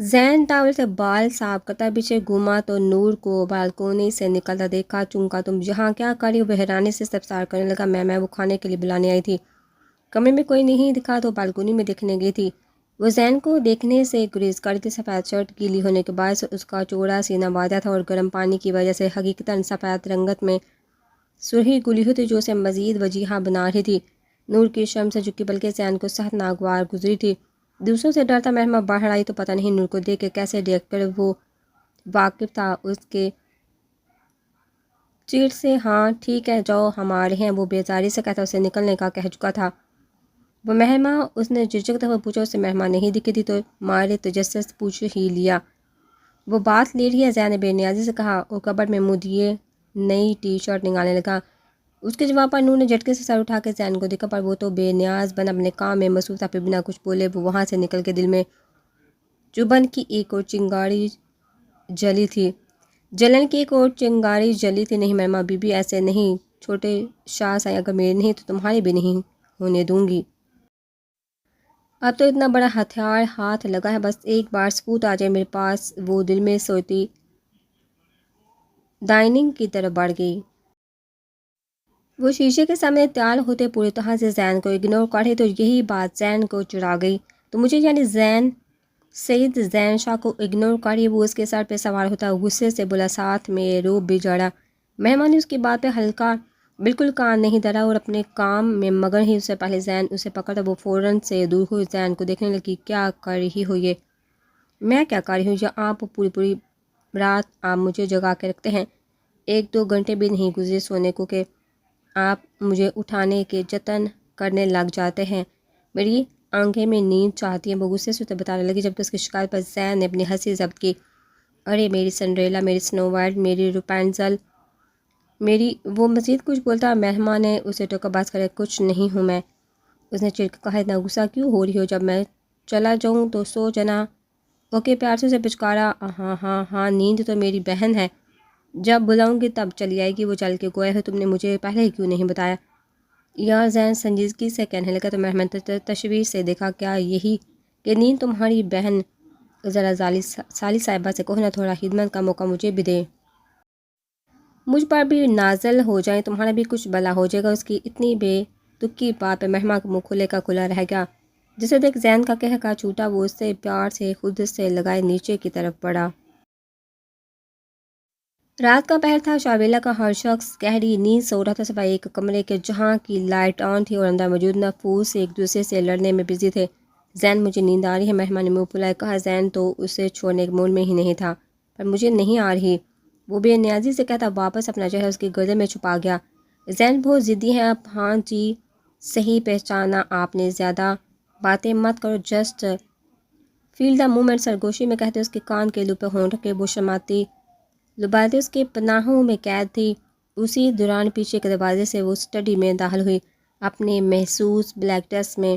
زین towel سے بال صاف کرتا پیچھے گھوما تو نور کو بالکونی سے نکلتا دیکھا. چونکا تم یہاں کیا کری؟ وہ حیرانی سے استفسار کرنے لگا. میں وہ کھانے کے لیے بلانے آئی تھی. کمرے میں کوئی نہیں دکھا تو بالکونی میں دیکھنے گئی تھی. وہ زین کو دیکھنے سے گریز کر تھی. سفید شرٹ گیلی ہونے کے باعث اس کا چوڑا سینہ واضح تھا اور گرم پانی کی وجہ سے حقیقتاً سفید رنگت میں سرخی گلی ہوئی تھی جو اسے مزید وجیحہ بنا رہی تھی. نور کی شرم سے جھکی بلکہ زین کو سخت ناگوار گزری تھی. دوسروں سے ڈرتا مہمہ باہر آئی تو پتہ نہیں نور کو دیکھ کے کیسے ریئیکٹ کرے. وہ واقف تھا اس کے چیٹ سے. ہاں ٹھیک ہے جاؤ ہم آ رہے ہیں، وہ بیزاری سے کہتا اسے نکلنے کا کہہ چکا تھا. وہ مہمہ اس نے جھجکتے ہوئے پوچھا. اسے مہمہ نہیں دکھی تھی تو مارے تجسس پوچھ ہی لیا. وہ بات لے رہی ہے؟ زین نے بے نیازی سے کہا اور کبرڈ میں منہ دیے نئی ٹی شرٹ نکالنے لگا. اس کے جواب پر نور نے جھٹکے سے سر اٹھا کے زین کو دیکھا پر وہ تو بے نیاز بن اپنے کام میں مصروف تھا. پھر بنا کچھ بولے وہ وہاں سے نکل کے دل میں چبھن کی ایک اور چنگاری جلی تھی. جلن کی ایک اور چنگاری جلی تھی. نہیں مہمہ بی بی ایسے نہیں، چھوٹے شاہ سائیں اگر میرے نہیں تو تمہارے بھی نہیں ہونے دوں گی. اب تو اتنا بڑا ہتھیار ہاتھ لگا ہے، بس ایک بار ثبوت آ جائے میرے پاس. وہ دل میں سوتی ڈائننگ کی طرف بڑھ گئی. وہ شیشے کے سامنے تیار ہوتے پوری طرح سے زین کو اگنور کر رہے تو یہی بات زین کو چڑھا گئی. تو مجھے یعنی زین سید زین شاہ کو اگنور کر رہی ہے؟ وہ اس کے سر پہ سوار ہوتا غصے سے بولا، ساتھ میں روب بھی جڑا. مہمان نے اس کی بات پہ ہلکا بالکل کان نہیں دھرا اور اپنے کام میں مگن ہی. اس سے پہلے زین اسے پکڑتا وہ فوراً سے دور ہوئی زین کو دیکھنے لگی. کیا کر رہی ہو یہ؟ میں کیا کر رہی ہوں؟ یا آپ پوری رات آپ مجھے جگا کے رکھتے ہیں؟ 1-2 گھنٹے بھی نہیں گزرے سونے کو کہ آپ مجھے اٹھانے کے جتن کرنے لگ جاتے ہیں. میری آنکھیں میں نیند چاہتی ہیں. وہ غصے سے بتانے لگی جب کہ اس کی شکایت پر زین نے اپنی ہنسی ضبط کی. ارے میری سنڈریلا، میری سنو وائٹ، میری روپینزل، میری. وہ مزید کچھ بولتا. مہمان نے اسے ٹوکا. باز کرے کچھ نہیں ہوں میں. اس نے چڑھ کے کہا. اتنا غصہ کیوں ہو رہی ہو؟ جب میں چلا جاؤں تو سو جانا. اوکے پیار سے اسے پچکارا. ہاں ہاں ہاں نیند تو میری بہن ہے، جب بلاؤں گی تب چلی آئے گی. وہ چل کے گویا ہے تم نے مجھے پہلے ہی کیوں نہیں بتایا؟ یار زین سنجیدگی سے کہنے لگا تو مہمان تشویش سے دیکھا. کیا یہی کہ نیند تمہاری بہن؟ ذرا سالی صاحبہ سے کہو نا تھوڑا خدمت کا موقع مجھے بھی دے. مجھ پر بھی نازل ہو جائیں، تمہارا بھی کچھ بلا ہو جائے گا. اس کی اتنی بے تکی بات پہ مہمان کا منہ کھلے کا کھلا رہ گیا. جسے دیکھ زین کا کہہ کا چھوٹا وہ اس سے پیار سے خود سے لگائے نیچے کی طرف پڑا. رات کا پہر تھا. شاویلا کا ہر شخص گہری نیند سو رہا تھا سوائے ایک کمرے کے جہاں کی لائٹ آن تھی اور اندر موجود نفوس ایک دوسرے سے لڑنے میں بزی تھے. زین مجھے نیند آ رہی ہے، مہمان نے منہ پھلائے کہا. زین تو اسے چھوڑنے کے موڈ میں ہی نہیں تھا. پر مجھے نہیں آ رہی، وہ بے نیازی سے کہتا. واپس اپنا چہرہ اس کی گردن میں چھپا گیا. زین بہت ضدی ہے. اب ہاں جی صحیح پہچانا آپ نے. زیادہ باتیں مت کرو، جسٹ فیل دا مومنٹ. سرگوشی میں کہتے اس کے کان کے لو پہ ہونٹ کے وہ شماتی لبادے اس کے پناہوں میں قید تھی. اسی دوران پیچھے کے دروازے سے وہ اسٹڈی میں داخل ہوئی. اپنے محسوس بلیک ڈریس میں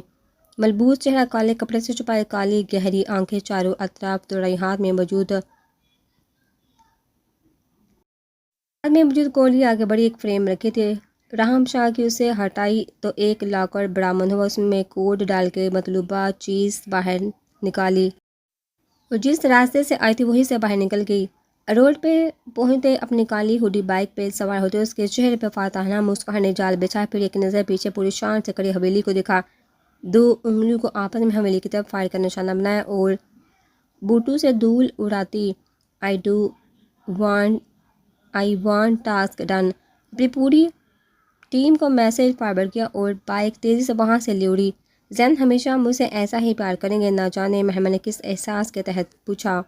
ملبوس چہرہ کالے کپڑے سے چھپائے، کالی گہری آنکھیں چاروں اطراف توڑائی. ہاتھ میں موجود کولی آگے بڑی ایک فریم رکھی تھی. راہم شاہ کی اسے ہٹائی تو ایک لاکر برآمد ہوا. اس میں کوڈ ڈال کے مطلوبہ چیز باہر نکالی اور جس راستے سے آئی تھی وہی سے باہر نکل گئی. روڈ پہ پہنچتے اپنی کالی ہوڈی بائک پہ سوار ہوتے اس کے چہرے پہ فاتحانہ مسکراہٹ نے جال بچھا. پھر ایک نظر پیچھے پوری شان سے کڑی حویلی کو دکھا. 2 انگلیوں کو آپس میں حویلی کی طرف فائر کا نشانہ بنایا اور بوٹوں سے دھول اڑاتی. I want task done. اپنی پوری ٹیم کو میسج فارورڈ کیا اور بائک تیزی سے وہاں سے لے اڑی. زین ہمیشہ مجھ سے ایسا ہی پیار کریں گے؟ نہ جانے مہمان نے کس احساس کے تحت پوچھا.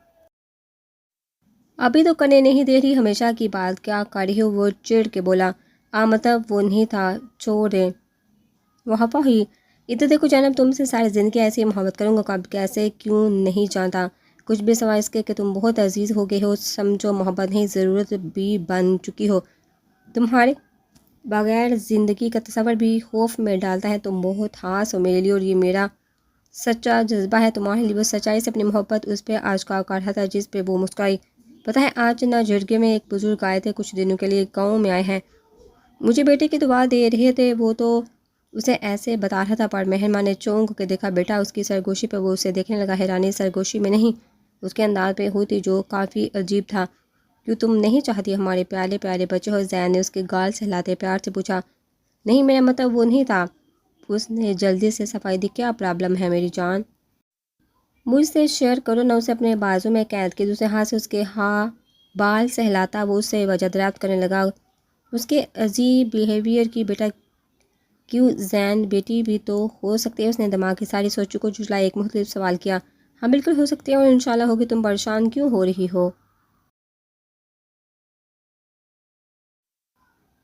ابھی تو کرنے نہیں دے رہی، ہمیشہ کی بات کیا کر رہی ہو؟ وہ چڑ کے بولا. مطلب وہ نہیں تھا، چھوڑ دے. وہ ہفا ہوئی. ادھر دیکھو جناب، تم سے ساری زندگی ایسی محبت کروں گا. کب کیسے کیوں نہیں جانتا، کچھ بھی سوائے اس کے کہ تم بہت عزیز ہو گئے ہو. سمجھو محبت نہیں ضرورت بھی بن چکی ہو. تمہارے بغیر زندگی کا تصور بھی خوف میں ڈالتا ہے. تم بہت خاص ہو میرے لیے اور یہ میرا سچا جذبہ ہے تمہارے لیے. وہ سچائی سے اپنی محبت اس پہ آشکار کر رہا تھا جس پہ وہ مسکرائی. پتہ ہے آج نہ جرگے میں ایک بزرگ آئے تھے، کچھ دنوں کے لیے گاؤں میں آئے ہیں. مجھے بیٹے کی دعا دے رہے تھے. وہ تو اسے ایسے بتا رہا تھا پر مہمان نے چونک کے دیکھا. بیٹا؟ اس کی سرگوشی پہ وہ اسے دیکھنے لگا. حیرانی سرگوشی میں نہیں، اس کے انداز پہ ہوئی تھی جو کافی عجیب تھا۔ کیوں تم نہیں چاہتی ہمارے پیارے پیارے بچے ہو؟ زین نے اس کے گال سے ہلاتے پیار سے پوچھا۔ نہیں، میرا مطلب وہ نہیں تھا۔ اس نے جلدی سے صفائی دی۔ کیا پرابلم ہے میری جان؟ مجھ سے شیئر کرو نہ۔ اسے اپنے بازو میں قید کے دوسرے ہاتھ سے اس کے بال سہلاتا وہ اس سے وجہ دریافت کرنے لگا اس کے عجیب بیہیویئر کی۔ بیٹا کیوں زین؟ بیٹی بھی تو ہو سکتی ہے۔ اس نے دماغ کی ساری سوچوں کو جھٹلایا ایک مختلف سوال کیا۔ ہاں بالکل ہو سکتی ہے اور انشاءاللہ ہوگی۔ تم پریشان کیوں ہو رہی ہو؟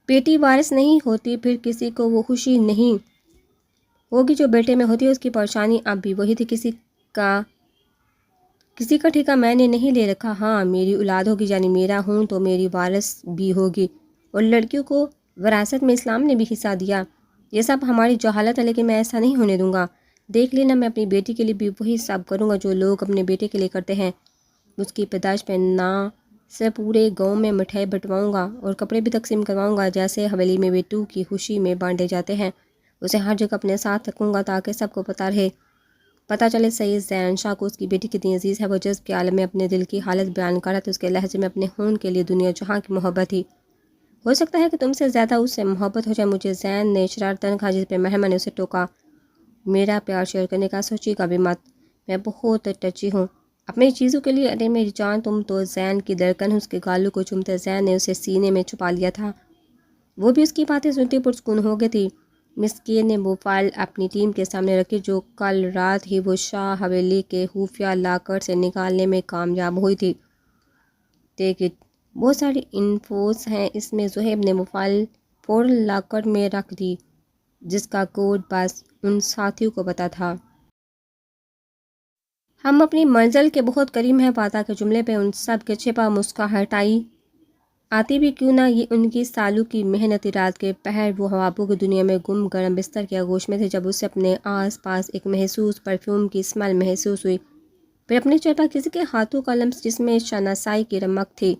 بیٹی وارث نہیں ہوتی پھر کسی کو وہ خوشی نہیں ہوگی جو بیٹے میں ہوتی ہے۔ اس کی پریشانی اب بھی وہی تھی۔ کسی کا ٹھیکہ میں نے نہیں لے رکھا۔ ہاں میری اولاد ہوگی، یعنی میرا ہوں تو میری وارث بھی ہوگی، اور لڑکیوں کو وراثت میں اسلام نے بھی حصہ دیا۔ یہ سب ہماری جہالت ہے، لیکن میں ایسا نہیں ہونے دوں گا۔ دیکھ لینا، میں اپنی بیٹی کے لیے بھی وہی سب کروں گا جو لوگ اپنے بیٹے کے لیے کرتے ہیں۔ اس کی پیدائش پہ نہ سے پورے گاؤں میں مٹھائی بٹواؤں گا اور کپڑے بھی تقسیم کرواؤں گا جیسے حویلی میں بیٹوں کی خوشی میں بانٹے جاتے ہیں۔ اسے ہر جگہ اپنے ساتھ رکھوں گا تاکہ سب کو پتہ چلے سید زین شاہ کو اس کی بیٹی کتنی عزیز ہے۔ وہ جذب کے عالم میں اپنے دل کی حالت بیان کر رہا تھا۔ اس کے لہجے میں اپنے خون کے لیے دنیا جہاں کی محبت تھی۔ ہو سکتا ہے کہ تم سے زیادہ اس سے محبت ہو جائے مجھے۔ زین نے شرارتاً کہا، جس پہ مہرمہ نے اسے ٹوکا۔ میرا پیار شیئر کرنے کا سوچی کا بھی مت، میں بہت ٹچی ہوں اپنی چیزوں کے لیے۔ ارے میری جان تم تو زین کی دھڑکن۔ اس کے گالوں کو چومتے زین نے اسے سینے میں چھپا لیا تھا۔ وہ بھی اس کی باتیں سنتی پرسکون ہو گئی تھی۔ مسکین نے وہ فائل اپنی ٹیم کے سامنے رکھی جو کل رات ہی وہ شاہ حویلی کے خفیہ لاکر سے نکالنے میں کامیاب ہوئی تھی۔ ٹیک اٹ، بہت ساری انفوز ہیں اس میں۔ زہیب نے وہ فائل فوراً لاکر میں رکھ دی جس کا کوڈ بس ان ساتھیوں کو پتہ تھا۔ ہم اپنی منزل کے بہت قریب ہیں۔ فاتح کے جملے پہ ان سب کے چھپا مسکراہٹ آتی بھی کیوں نہ۔ یہ ان کی سالوں کی محنتی رات کے پہر وہ خوابوں کی دنیا میں گم گرم بستر کے آغوش میں تھے جب اسے اپنے آس پاس ایک محسوس پرفیوم کی اسمیل محسوس ہوئی۔ پھر اپنے چہرے پر کسی کے ہاتھوں کا لمس جس میں شناسائی کی رمق تھی۔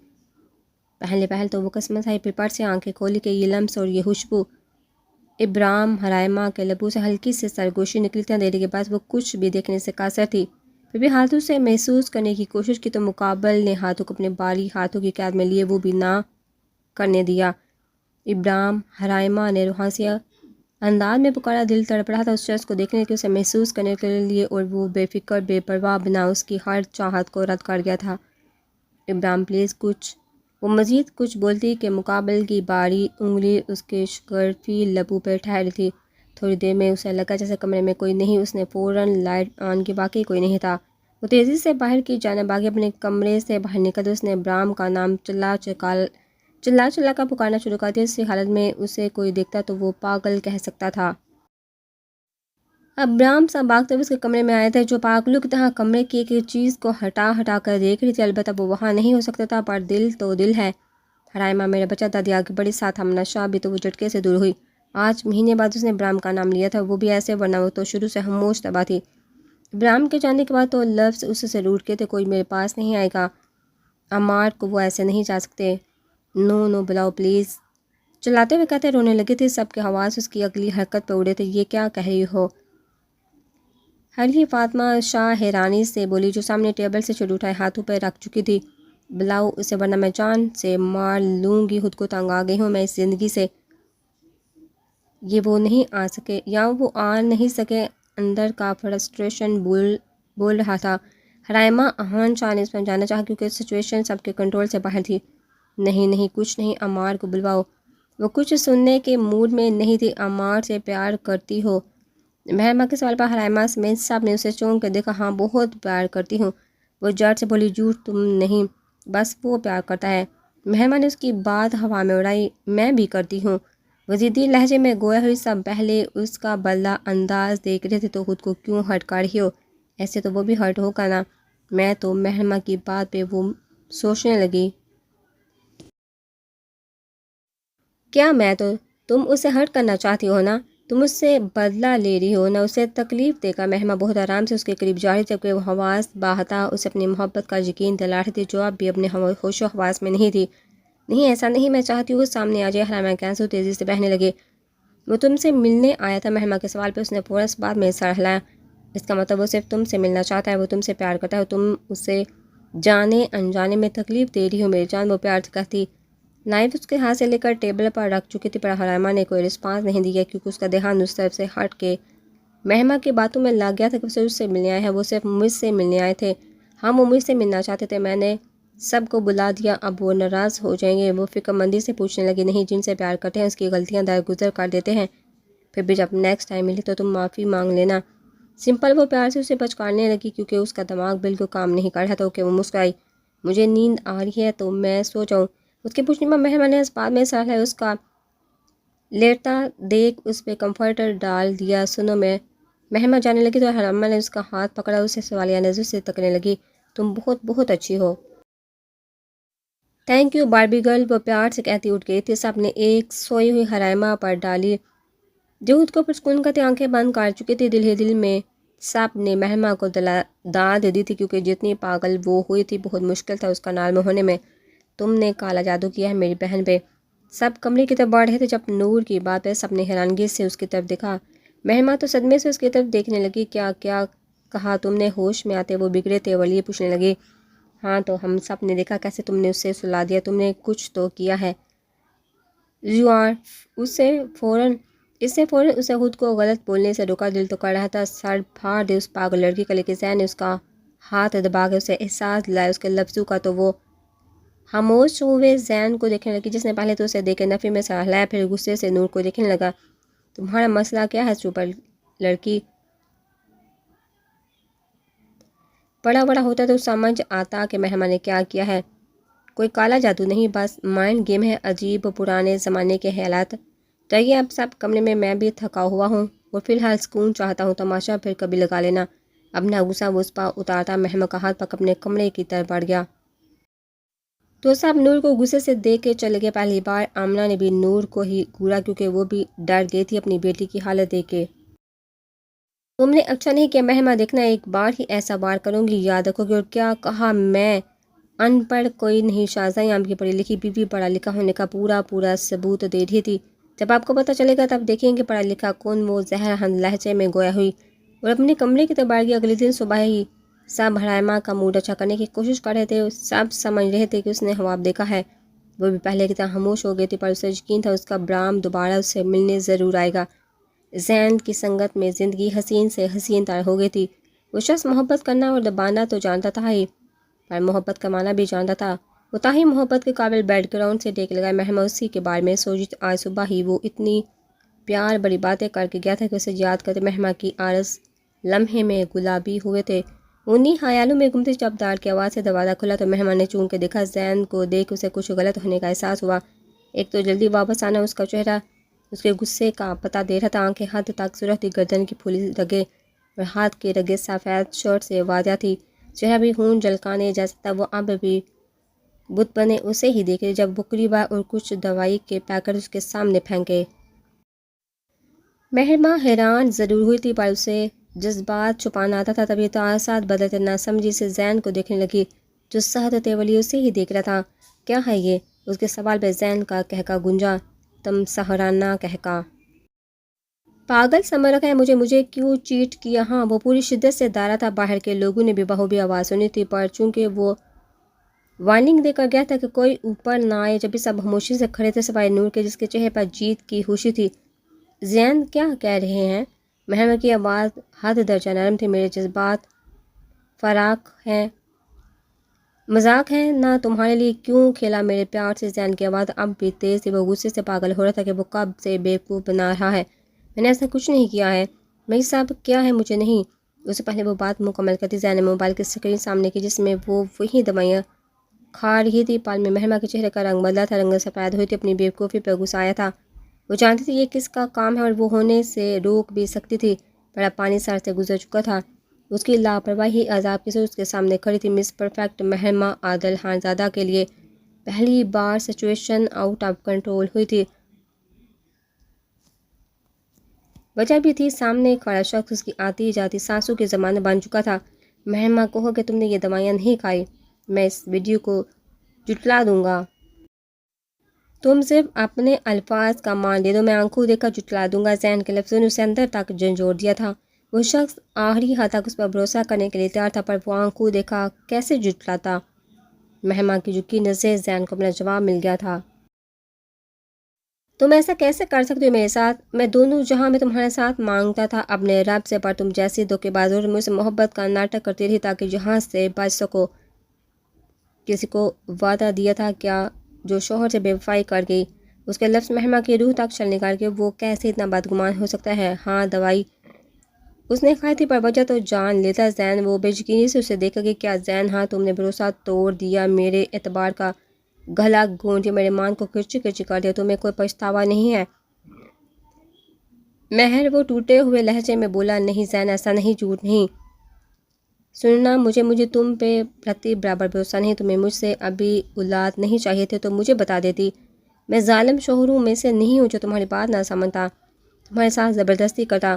پہل تو وہ قسمت آئی، پھر پٹ سے آنکھیں کھولی کہ یہ لمس اور یہ خوشبو۔ ابرام حرائمہ کے لبوں سے ہلکی سی سرگوشی نکلی تھی۔ اندھیرے کے پاس وہ کچھ بھی دیکھنے سے قاصر تھی، پھر بھی ہاتھوں سے محسوس کرنے کی کوشش کی تو مقابل نے ہاتھوں کو اپنے باری ہاتھوں کی قید میں لیے وہ بھی نہ کرنے دیا۔ ابرام حرائمہ نے روحانسی انداز میں پکارا۔ دل تڑپ رہا تھا اس شخص کو دیکھنے کے، اسے محسوس کرنے کے لیے، اور وہ بے فکر بے پرواہ بنا اس کی ہر چاہت کو رد کر گیا تھا۔ ابرام پلیز کچھ۔ وہ مزید کچھ بولتی کہ مقابل کی باری انگلی اس کے شگرفی لبوں پہ ٹھہری تھی۔ تھوڑی دیر میں اسے لگا جیسے کمرے میں کوئی نہیں۔ اس نے فوراً لائٹ آن کی، واقعی کوئی نہیں تھا۔ وہ تیزی سے باہر کی جانب آگے، اپنے کمرے سے باہر نکل اس نے ابرام کا نام چلا کر پکارنا شروع کر دیا۔ اسی حالت میں اسے کوئی دیکھتا تو وہ پاگل کہہ سکتا تھا۔ ابرام سب بھاگتے ہوئے اس کے کمرے میں آئے تھے جو پاگلوں کی طرح کمرے کی ایک چیز کو ہٹا کر دیکھ رہی تھی۔ البتہ وہ وہاں نہیں ہو سکتا تھا، پر دل تو دل ہے۔ حرائمہ میرا بچہ، دادی آگے بڑی، ساتھ ہمنا شاہ بھی، تو وہ جھٹکے سے دور ہوئی۔ آج مہینے بعد اس نے ابرام کا نام لیا تھا، وہ بھی ایسے، ورنہ وہ تو شروع سے خاموش طبع تھی۔ ابرام کے جانے کے بعد تو لفظ اس سے روٹ کے تھے، کوئی میرے پاس نہیں آئے گا، عمار کو وہ ایسے نہیں جا سکتے، نو بلاؤ پلیز۔ چلاتے ہوئے کہتے رونے لگے تھے۔ سب کے حواس اس کی اگلی حرکت پہ اڑے تھے۔ یہ کیا کہہ رہی ہو؟ ہری فاطمہ شاہ حیرانی سے بولی جو سامنے ٹیبل سے چڑھ اٹھائے ہاتھوں پہ رکھ چکی تھی۔ بلاؤ اسے ورنہ میں جان سے مار لوں گی، خود کو تنگ آ گئی ہوں میں اس زندگی سے۔ یہ وہ نہیں آ سکے، یا وہ آ نہیں سکے، اندر کا فرسٹریشن بول رہا تھا۔ حرائمہ احان شاہ نے اس میں جانا چاہا کیونکہ سچویشن سب کے کنٹرول سے باہر تھی۔ نہیں کچھ نہیں، عمار کو بلواؤ۔ وہ کچھ سننے کے موڈ میں نہیں تھی۔ عمار سے پیار کرتی ہو؟ مہرمہ کے سوال پر حرائمہ سمیت سب نے اسے چونک کے دیکھا۔ ہاں بہت پیار کرتی ہوں، وہ جھٹ سے بولی۔ جھوٹ تم نہیں، بس وہ پیار کرتا ہے۔ مہرمہ نے اس کی بات ہوا میں اڑائی۔ میں بھی کرتی ہوں، وہ ضدی لہجے میں گویا ہوئی۔ سب پہلے اس کا بدلہ انداز دیکھ رہے تھے تو خود کو کیوں ہرٹ کر رہی ہو؟ ایسے تو وہ بھی ہرٹ ہوگا نا۔ میں تو مہرمہ کی بات پہ وہ سوچنے لگی۔ کیا میں تو تم اسے ہرٹ کرنا چاہتی ہو نا، تم اس سے بدلہ لے رہی ہو، نہ اسے تکلیف دے کر۔ مہرمہ بہت آرام سے اس کے قریب جا رہی تھی جبکہ وہ حواس باہتا اسے اپنی محبت کا یقین دلا رہی تھی جو اب بھی اپنے ہوش و حواس میں نہیں تھی۔ نہیں ایسا نہیں، میں چاہتی ہوں وہ سامنے آ جائے۔ حرائمہ کے آنسو تیزی سے بہنے لگے۔ وہ تم سے ملنے آیا تھا؟ مہرمہ کے سوال پہ اس نے فوراً اس بات میں سر ہلایا۔ اس کا مطلب وہ صرف تم سے ملنا چاہتا ہے، وہ تم سے پیار کرتا ہے، تم اسے جانے انجانے میں تکلیف دے رہی ہوں میری جان، وہ پیار سے کہتی۔ نائف اس کے ہاتھ سے لے کر ٹیبل پر رکھ چکی تھی، پر حرائمہ نے کوئی رسپانس نہیں دیا کیونکہ اس کا دھیان اس طرف سے ہٹ کے مہمہ کی باتوں میں لگ گیا تھا کہ وہ صرف اس سے ملنے آئے ہیں، وہ صرف مجھ سے ملنے آئے تھے۔ ہم وہ مجھ سے ملنا چاہتے تھے، میں نے سب کو بلا دیا، اب وہ ناراض ہو جائیں گے؟ وہ فکر مندی سے پوچھنے لگی۔ نہیں، جن سے پیار کرتے ہیں اس کی غلطیاں درگزر کر دیتے ہیں، پھر بھی جب نیکسٹ ٹائم ملی تو تم معافی مانگ لینا، سمپل۔ وہ پیار سے اسے پچکارنے لگی کیونکہ اس کا دماغ بالکل کام نہیں کر رہا تھا کہ وہ مسکرائی۔ مجھے نیند آ رہی ہے تو میں سو جاؤں؟ اس کے پوچھنے پر مہمہ نے اس بات میں سر ہے اس کا لیٹتا دیکھ اس پہ کمفرٹر ڈال دیا۔ سنو، میں مہمہ جانے لگی تو حرامہ نے اس کا ہاتھ پکڑا، اسے سوالیہ نظر سے تکنے لگی۔ تم بہت بہت اچھی ہو۔ تھینک یو باربی گرل، وہ پیار سے کہتی اٹھ گئی تھی۔ سب نے ایک سوئی ہوئی حرائمہ پر ڈالی جو خود کو پرسکون کرتی آنکھیں بند کر چکی تھی۔ دل ہی دل میں سب نے مہمہ کو داد دی تھی کیونکہ جتنی پاگل وہ ہوئی تھی بہت مشکل تھا اس کا نالم ہونے میں۔ تم نے کالا جادو کیا ہے میری بہن پہ۔ سب کمرے کی طرف بڑھ رہے تھے جب نور کی بات ہے سب نے حیرانگی سے اس کی طرف دیکھا۔ مہمہ تو صدمے سے اس کی طرف دیکھنے لگی۔ کیا کیا کہا تم نے؟ ہوش میں آتے وہ بگڑے تیولیے پوچھنے لگی۔ ہاں تو ہم سب نے دیکھا کیسے تم نے اسے سلا دیا، تم نے کچھ تو کیا ہے۔ اس سے فوراً اسے خود کو غلط بولنے سے روکا۔ دل تو کر رہا تھا سر پھاڑ دے اس پاگل لڑکی کا، لیکن ذہن نے اس کا ہاتھ دبا کے اسے احساس دلایا اس کے لفظوں کا، تو وہ خاموش ہوئے ذہن کو دیکھنے لگی جس نے پہلے تو اسے دیکھ کے نفی میں سر ہلایا، پھر غصے سے نور کو دیکھنے لگا۔ تمہارا مسئلہ کیا ہے سپر لڑکی؟ بڑا بڑا ہوتا تو سمجھ آتا کہ مہمہ نے کیا کیا ہے۔ کوئی کالا جادو نہیں، بس مائنڈ گیم ہے، عجیب پرانے زمانے کے خیالات۔ چاہیے اب سب کمرے میں، میں بھی تھکا ہوا ہوں اور فی الحال سکون چاہتا ہوں، تماشا پھر کبھی لگا لینا۔ اپنا غصہ وسپا اتارتا مہمہ کا ہاتھ پک اپنے کمرے کی طرف بڑھ گیا تو سب نور کو غصے سے دیکھ کے چلے گئے۔ پہلی بار آمنہ نے بھی نور کو ہی گھورا کیونکہ وہ بھی ڈر گئی تھی اپنی بیٹی کی حالت دیکھ کے۔ تم نے اچھا نہیں کیا مہمہ، دیکھنا ایک بار ہی ایسا بار کروں گی یاد رکھو گی۔ اور کیا کہا؟ میں ان پڑھ کوئی نہیں، شازاں عام کی پڑھی لکھی بیوی پڑھا لکھا ہونے کا پورا ثبوت دے رہی تھی۔ جب آپ کو پتہ چلے گا تب دیکھیں گے پڑھا لکھا کون۔ وہ زہر ہند لہجے میں گویا ہوئی اور اپنے کمرے کی طرف بڑھ گئی۔ اگلے دن صبح ہی سب حرائمہ کا موڈ اچھا کرنے کی کوشش کر رہے تھے، سب سمجھ رہے تھے کہ اس نے خواب دیکھا ہے۔ وہ بھی پہلے کی طرح خاموش ہو گئی تھی، پر اسے یقین تھا اس کا برام دوبارہ اس سے ملنے ضرور آئے گا۔ زین کی سنگت میں زندگی حسین سے حسین تر ہو گئی تھی۔ وہ شخص محبت کرنا اور دبانا تو جانتا تھا ہی، پر محبت کمانا بھی جانتا تھا۔ وہ تاہی محبت کے قابل بیک گراؤنڈ سے ٹیک لگائے مہمہ اسی کے بارے میں سوچی۔ آج صبح ہی وہ اتنی پیار بڑی باتیں کر کے گیا تھا کہ اسے یاد کرتے مہمہ کی عارض لمحے میں گلابی ہوئے تھے۔ انہی خیالوں میں گم تھی جب دار کی آواز سے دروازہ کھلا تو مہمہ نے چون کے دیکھا۔ زین کو دیکھ اسے کچھ غلط ہونے کا احساس ہوا۔ ایک تو جلدی واپس آنا، اس کا چہرہ اس کے غصے کا پتہ دے رہا تھا، آنکھیں حد تک سرخ تھی، گردن کی پھولی رگیں اور ہاتھ کی رگیں سفید شرٹ سے واضح تھی، چہرہ بھی خون جھلکانے جیسا تھا۔ وہ اب بھی بت بنے اسے ہی دیکھ رہے جب بکری با اور کچھ دوائی کے پیکٹ اس کے سامنے پھینکے۔ مہمہ حیران ضرور ہوئی تھی پر اسے جذبات چھپانا آتا تھا، تبھی تو احساس بدلتے نہ سمجھی سے زین کو دیکھنے لگی جو سخت تیولی اسے ہی دیکھ رہا تھا۔ کیا ہے یہ؟ اس کے سوال پہ زین کا کہکا گونجا، تم سہرانہ کہکا۔ پاگل سمجھ رکھا ہے مجھے کیوں چیٹ کیا؟ ہاں، وہ پوری شدت سے ڈرا تھا۔ باہر کے لوگوں نے بھی بہوبی آواز سنی تھی، پر چونکہ وہ وارننگ دے کر گیا تھا کہ کوئی اوپر نہ آئے، جب بھی سب خاموشی سے کھڑے تھے سوائے نور کے جس کے چہرے پر جیت کی خوشی تھی۔ زین کیا کہہ رہے ہیں؟ مہمہ کی آواز حد درجہ نرم تھی۔ میرے جذبات فراق ہیں، مذاق ہے نہ تمہارے لیے، کیوں کھیلا میرے پیار سے؟ زین کی آواز اب بھی تیز تھی، وہ غصے سے پاگل ہو رہا تھا کہ وہ کب سے بیوقوف بنا رہا ہے۔ میں نے ایسا کچھ نہیں کیا ہے، میں سب کیا ہے مجھے نہیں۔ اس سے پہلے وہ بات مکمل کرتی زین نے موبائل کی اسکرین سامنے کی جس میں وہ وہی دوائیاں کھا رہی تھی۔ پال میں مہمہ کے چہرے کا رنگ بدلا تھا، رنگ سفید ہوئی تھی، اپنی بیوقوفی پر غصہ آیا تھا۔ وہ جانتی تھی یہ کس کا کام ہے اور وہ ہونے سے روک بھی سکتی تھی، پر اب پانی سر سے گزر چکا تھا۔ اس کی لاپرواہی عذاب کی صورت اس کے سامنے کھڑی تھی۔ مس پرفیکٹ مہمہ عادل خانزادہ کے لیے پہلی بار سچویشن آؤٹ آف کنٹرول ہوئی تھی۔ وجہ بھی تھی، سامنے کھڑا شخص اس کی آتی جاتی سانسوں کی ضمانت بن چکا تھا۔ مہمہ کہو کہ تم نے یہ دوائیاں نہیں کھائی، میں اس ویڈیو کو جھٹلا دوں گا۔ تم صرف اپنے الفاظ کا مان دے دو، میں آنکھوں دیکھ کر جھٹلا دوں گا۔ زین کے لفظوں نے اسے اندر تک جھنجھوڑ دیا تھا۔ وہ شخص آخری حد تک اس پر بھروسہ کرنے کے لیے تیار تھا، پر وہ آنکھوں دیکھا کیسے جھٹلاتا۔ مہما کی جھکی نظر زین کو اپنا جواب مل گیا تھا۔ تم ایسا کیسے کر سکتے ہو میرے ساتھ؟ میں دونوں جہاں میں تمہارے ساتھ مانگتا تھا اپنے رب سے، پر تم جیسی دھوکے باز اور مجھ سے محبت کا ناٹک کرتی رہی تاکہ جہاں سے بچ سکو۔ کسی کو وعدہ دیا تھا کیا جو شوہر سے بے وفائی کر گئی؟ اس کے لفظ مہما کی روح تک چل نکال کے وہ کیسے اتنا بدگمان ہو سکتا ہے؟ ہاں، دوائی اس نے کھائی تھی، پر وجہ تو جان لیتا زین۔ وہ بے یقینی سے اسے دیکھا کہ کیا زین؟ ہاں، تم نے بھروسہ توڑ دیا، میرے اعتبار کا گلا گھونٹ دیا، میرے مان کو کرچی کرچی کر دیا۔ تمہیں کوئی پچھتاوا نہیں ہے؟ مہر وہ ٹوٹے ہوئے لہجے میں بولا، نہیں زین، ایسا نہیں، جھوٹ نہیں۔ سننا، مجھے تم پہ رتی برابر بھروسہ نہیں۔ تمہیں مجھ سے ابھی اولاد نہیں چاہیے تھے تو مجھے بتا دیتی۔ میں ظالم شوہروں میں سے نہیں ہوں جو تمہاری بات نہ سمجھتا، تمہارے ساتھ زبردستی کرتا۔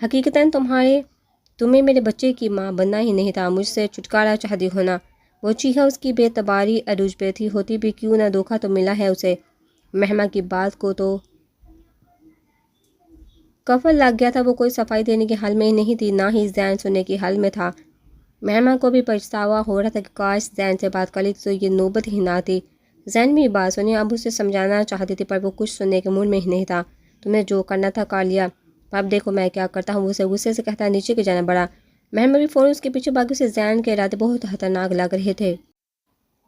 حقیقتاً تمہیں میرے بچے کی ماں بننا ہی نہیں تھا، مجھ سے چھٹکارا چاہتی ہونا۔ وہ چیخا، اس کی بے اعتباری عروج پہ تھی، ہوتی بھی کیوں نہ، دھوکہ تو ملا ہے اسے۔ مہما کی بات کو تو کفل لگ گیا تھا، وہ کوئی صفائی دینے کے حال میں ہی نہیں تھی، نہ ہی زین سننے کے حال میں تھا۔ مہما کو بھی پچھتاوا ہو رہا تھا کہ کاش زین سے بات کر لی تو یہ نوبت ہی نہ آتی۔ زین بھی بات سنی، اب اسے سمجھانا چاہتی تھی، پر وہ کچھ سننے کے موڈ میں ہی نہیں تھا۔ تم نے جو کرنا تھا کر لیا، اب دیکھو میں کیا کرتا ہوں، اسے غصے سے کہتا نیچے کے جانا بڑا۔ مہما بھی فوراً اس کے پیچھے بھاگی، اسے زین کے ارادے بہت خطرناک لگ رہے تھے۔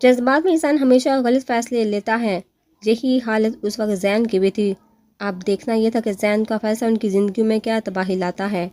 جذبات میں انسان ہمیشہ غلط فیصلے لیتا ہے، یہی حالت اس وقت زین کی بھی تھی۔ اب دیکھنا یہ تھا کہ زین کا فیصلہ ان کی زندگیوں میں کیا تباہی لاتا ہے۔